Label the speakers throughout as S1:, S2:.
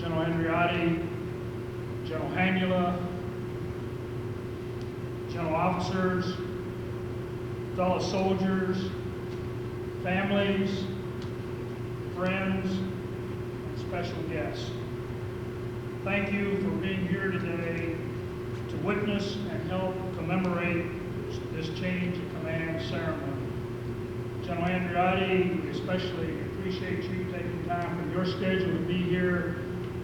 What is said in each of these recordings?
S1: General Andreotti, General Hanula, general officers, fellow soldiers, families, friends, and special guests. Thank you for being here today to witness and help commemorate this change of command ceremony. General Andreotti, we especially appreciate you taking time from your schedule to be here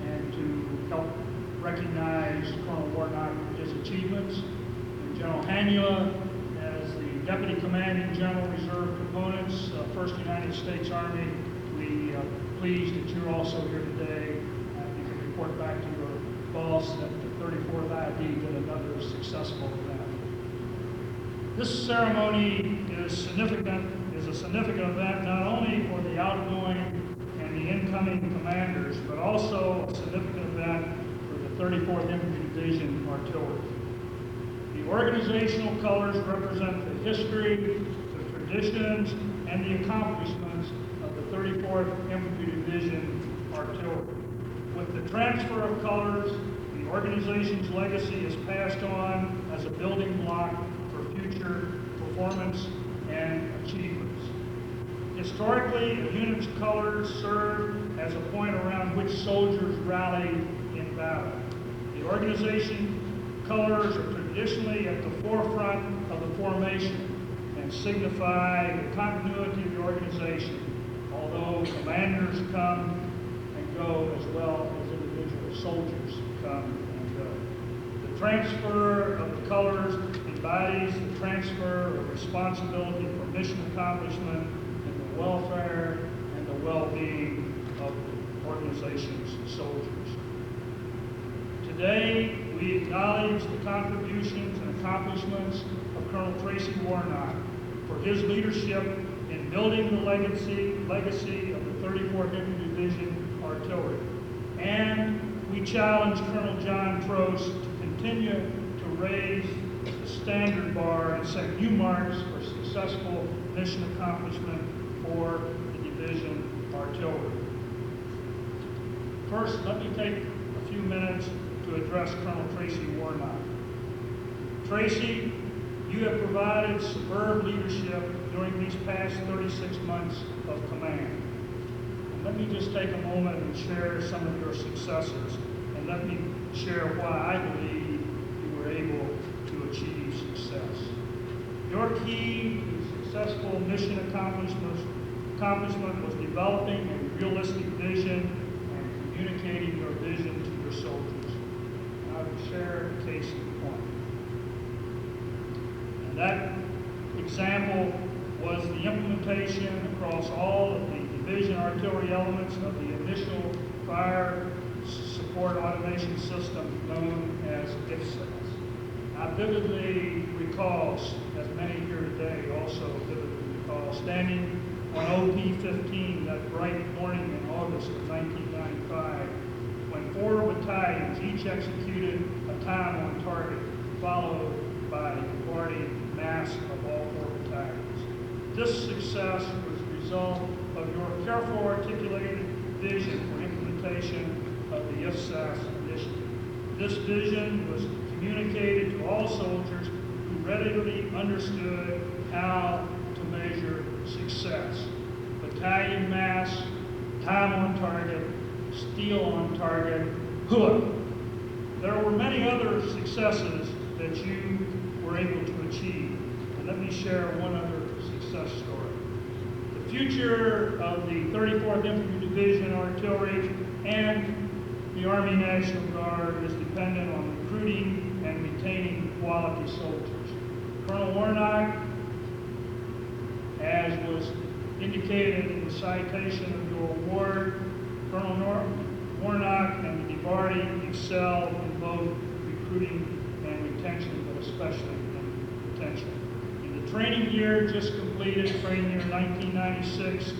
S1: and to help recognize Colonel Warnock for his achievements. And General Hanula, as the Deputy Commanding General Reserve Components, 1st United States Army, we are pleased that you're also here today. You can report back to your boss that the 34th ID did another successful event. This ceremony is a significant event not only for the outgoing and the incoming commanders, but also a significant event for the 34th Infantry Division Artillery. The organizational colors represent the history, the traditions, and the accomplishments of the 34th Infantry Division Artillery. With the transfer of colors, the organization's legacy is passed on as a building block for future performance and achievements. Historically, the unit's colors served as a point around which soldiers rallied in battle. The organization colors are traditionally at the forefront of the formation and signify the continuity of the organization, although commanders come and go as well as individual soldiers come and go. The transfer of the colors embodies the transfer of responsibility for mission accomplishment and the welfare and the well-being of the organization's soldiers. Today, we acknowledge the contributions and accomplishments of Colonel Tracy Warnock for his leadership in building the legacy of the 34th Infantry Division Artillery. And we challenge Colonel John Trost to continue to raise the standard bar and set new marks for successful mission accomplishment for the division artillery. First, let me take a few minutes to address Colonel Tracy Warnock. Tracy, you have provided superb leadership during these past 36 months of command. And let me just take a moment and share some of your successes, and let me share why I believe you were able to achieve success. Your key to successful mission accomplishment was developing a realistic vision and communicating your vision to your soldiers. And I will share a case in point. And that example was the implementation across all of the division artillery elements of the initial fire support automation system known as IFSAS. I vividly recall, as many here today also vividly recall, standing on OP-15 that bright morning in August of 1995, when 4 battalions each executed a time on target, followed by a guarding mass of all 4 battalions. This success was the result of your careful articulated vision for implementation of the IFSAS initiative. This vision was communicated to all soldiers who readily understood how to measure success. Battalion mass, time on target, steel on target, HUA. There were many other successes that you were able to achieve. And let me share one other success story. The future of the 34th Infantry Division Artillery and the Army National Guard is dependent on recruiting and retaining quality soldiers. Colonel Warnock, as was indicated in the citation of your award, Colonel Warnock and the DIVARTY excel in both recruiting and retention, but especially in retention. In the training year just completed, training year 1996,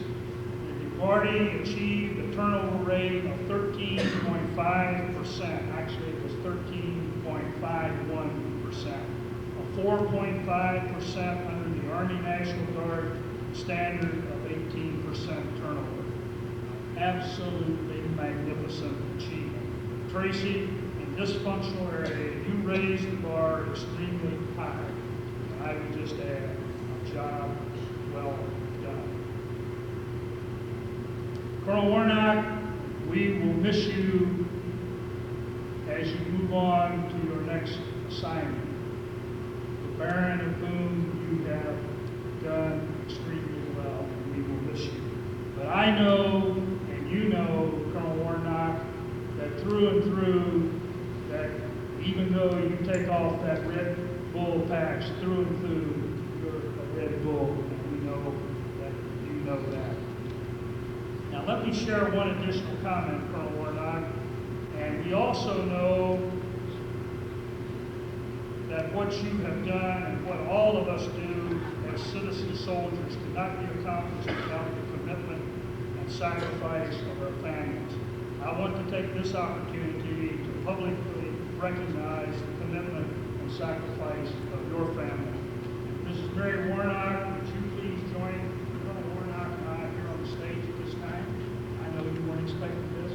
S1: the DIVARTY achieved a turnover rate of 13.5%. Actually, it was 13.51%. A 4.5% under the Army National Guard standard of 18% turnover. Absolutely magnificent achievement. Tracy, in this functional area, you raised the bar extremely high. And I would just add, a job well done. Colonel Warnock, we will miss you as you move on to your next assignment. The Baron of whom you have done extremely well, and we will miss you. But I know, and you know, Colonel Warnock, that through and through, that even though you take off that Red Bull patch, through and through, you're a Red Bull, and we know that you know that. Now let me share one additional comment, Colonel Warnock, and we also know that what you have done and what all of us do as citizen soldiers cannot be accomplished without the commitment and sacrifice of our families. I want to take this opportunity to publicly recognize the commitment and sacrifice of your family. Mrs. Mary Warnock, would you please join Colonel Warnock and I here on the stage at this time? I know you weren't expecting this.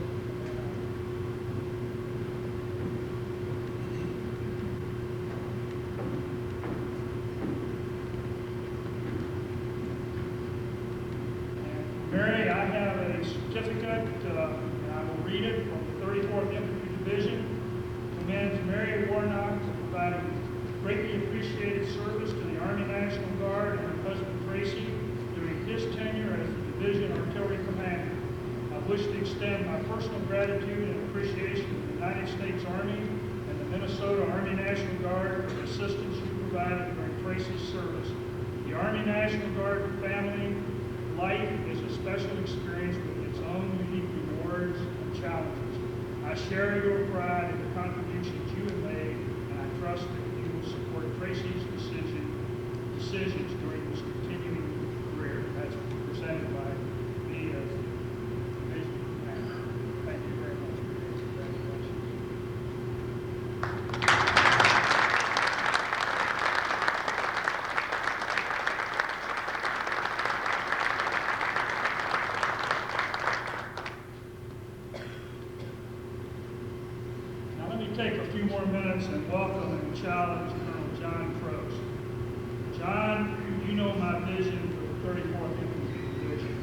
S1: Mary, I have a certificate, and I will read it, from the 34th Infantry Division. Commends Mary Warnock for providing greatly appreciated service to the Army National Guard and her husband Tracy during his tenure as the Division Artillery Commander. I wish to extend my personal gratitude and appreciation to the United States Army and the Minnesota Army National Guard for the assistance you provided during Tracy's service. The Army National Guard family life is a special experience with its own unique rewards and challenges. I share your pride in the contributions you have made, and I trust that you will support Tracy's decisions during his continuing career. That's presented by me as the division commander. Thank you very much for your congratulations. Take a few more minutes and welcome and challenge Colonel John Croce. John, you know my vision for the 34th Infantry Division.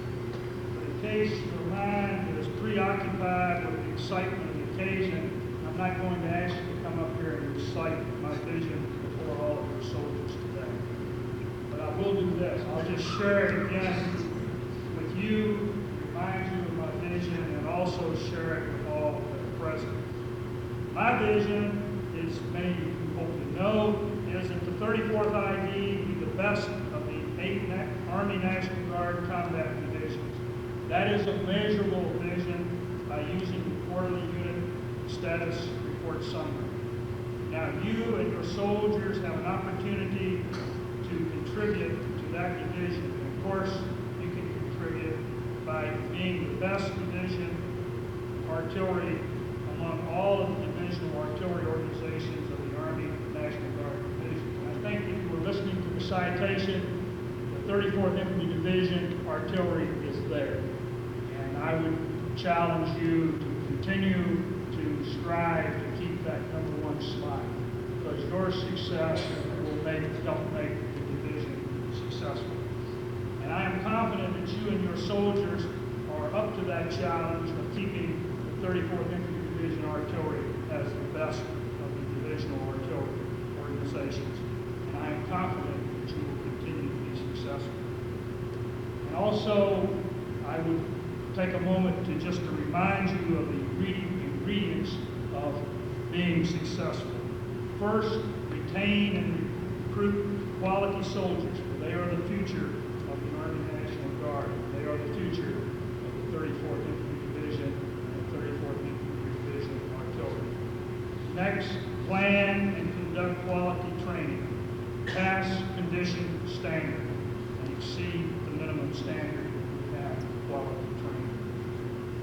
S1: But in case your mind is preoccupied with the excitement of the occasion, I'm not going to ask you to come up here and recite my vision before all of your soldiers today. But I will do this. I'll just share it again with you, remind you of my vision, and also share it with all that are present. My vision, as many of you hope to know, is that the 34th ID be the best of the 8 Army National Guard combat divisions. That is a measurable vision by using the quarterly unit status report summary. Now you and your soldiers have an opportunity to contribute to that division. And of course, you can contribute by being the best division artillery among all of the divisional artillery organizations of the Army National Guard Division. And I think if you were listening to the citation, the 34th Infantry Division artillery is there. And I would challenge you to continue to strive to keep that #1 slot, because your success will help make the division successful. And I am confident that you and your soldiers are up to that challenge of keeping the 34th Infantry Division artillery as the best of the divisional artillery organizations. And I am confident that you will continue to be successful. And also, I would take a moment to just to remind you of the ingredients of being successful. First, retain and recruit quality soldiers, for they are the future of the Army National Guard. They are the future of the 34th Infantry Division and the 34th Infantry Division Artillery. Next, plan and conduct quality training. Pass condition standard and exceed the minimum standard we have for quality training.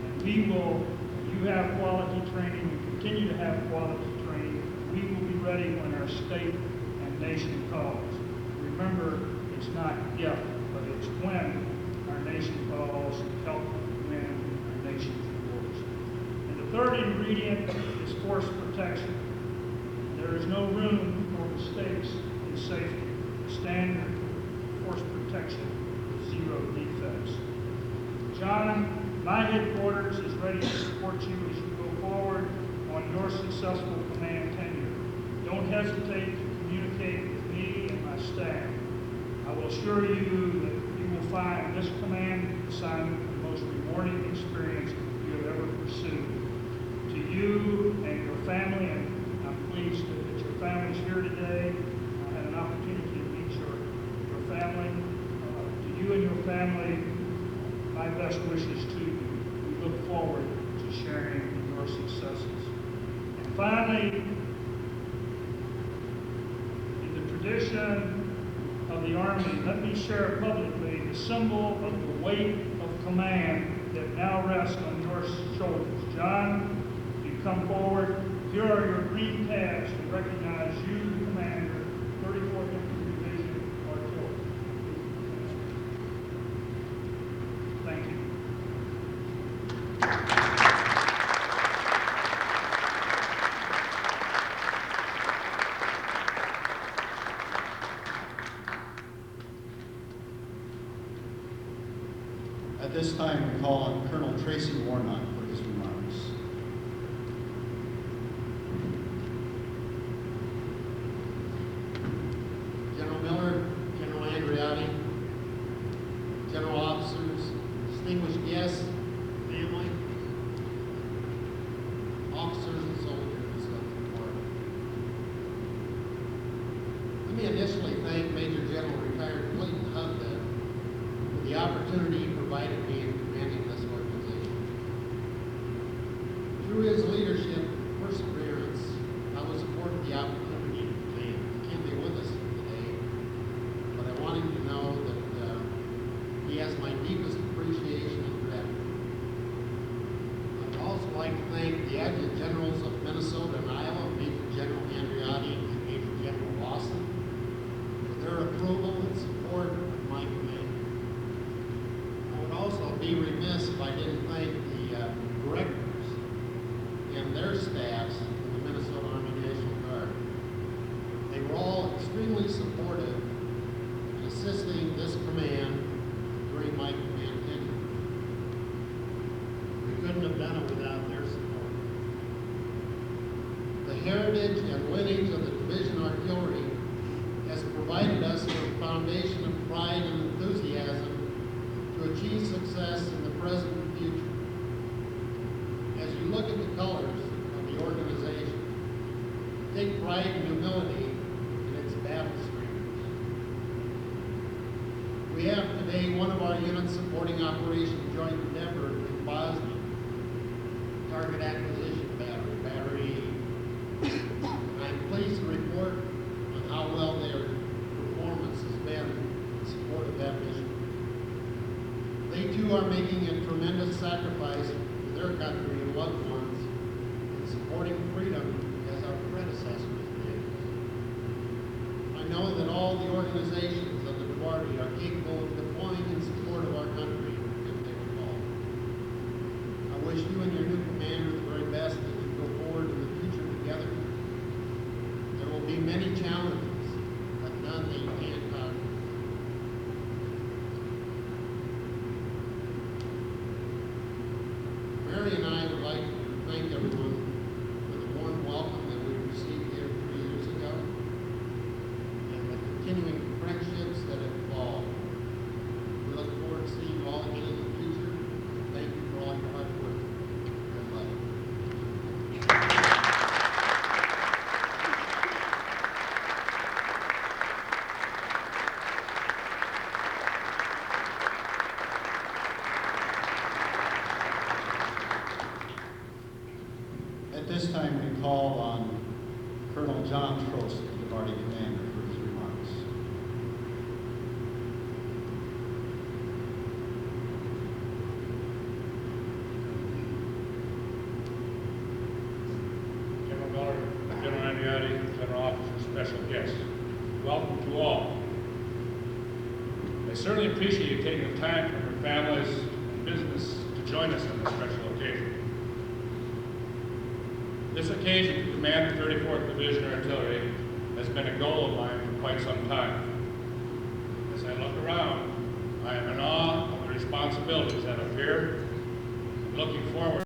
S1: And we will, if you have quality training, we continue to have quality training, we will be ready when our state and nation calls. Remember, it's not if, but it's when our nation calls to help win our nation's wars. The third ingredient is force protection. There is no room for mistakes in safety. The standard force protection, 0 defects. John, my headquarters is ready to support you as you go forward on your successful command tenure. Don't hesitate to communicate with me and my staff. I will assure you that you will find this command assignment the most rewarding experience you have ever pursued. To you and your family, and I'm pleased that your family's here today. I had an opportunity to meet your family. To you and your family, my best wishes to you. We look forward to sharing your successes. And finally, in the tradition of the Army, let me share publicly the symbol of the weight of command that now rests on your shoulders. John, you come forward. Here are your green tabs to recognize you, the commander, 34th Infantry Division Artillery. Thank you.
S2: At this time, we call on Colonel Tracy Warnock for his remarks.
S3: General Miller, General Andreotti, general officers, distinguished guests, family, officers and soldiers of the Corps. Let me initially thank Major General Retired Clayton Hudson for the opportunity he provided me in commanding this organization. Through his leadership and perseverance, I was afforded the opportunity to command. He can't be with us today, but I want him to know that he has my deepest appreciation and gratitude. I'd also like to thank the Adjutant Generals of Minnesota and Iowa, Major General Andreotti and Major General Lawson, for their approval and support of my command. I would also be remiss if I didn't thank the directors and their staffs in the Minnesota Army National Guard. They were all extremely supportive in assisting this command during my command tenure. We couldn't have done it without their support. The heritage and lineage of the Division Artillery has provided us with a foundation of pride and enthusiasm to achieve success in the present and future. As you look at the colors of the organization, take pride and humility in its battle streamers. We have today one of our units supporting Operation Joint Endeavor in Bosnia, Target Acquisition Battery. I'm pleased to report on how well their performance has been in support of that mission. They too are making a tremendous sacrifice for their country and loved ones in supporting freedom as our predecessors did. I know that all the organizations of the party are capable of deploying in support of our country if they were called. I wish you and your new commander the very best as you go forward in the future together. There will be many challenges, but none that you can't conquer. Mary and I would like to thank everyone for the warm welcome that we received here 3 years ago and the continuing friendships that have evolved. We look forward to seeing you all again in the future. Thank you for all your hard work. Good luck.
S2: At this time, we call on Colonel John Trost, the party commander, for his remarks.
S4: General Miller, General Andreotti, General Officers, special guests, welcome to all. I certainly appreciate you taking the time from your families and business to join us on this special occasion. This occasion to command the 34th Division Artillery has been a goal of mine for quite some time. As I look around, I am in awe of the responsibilities that appear, and looking forward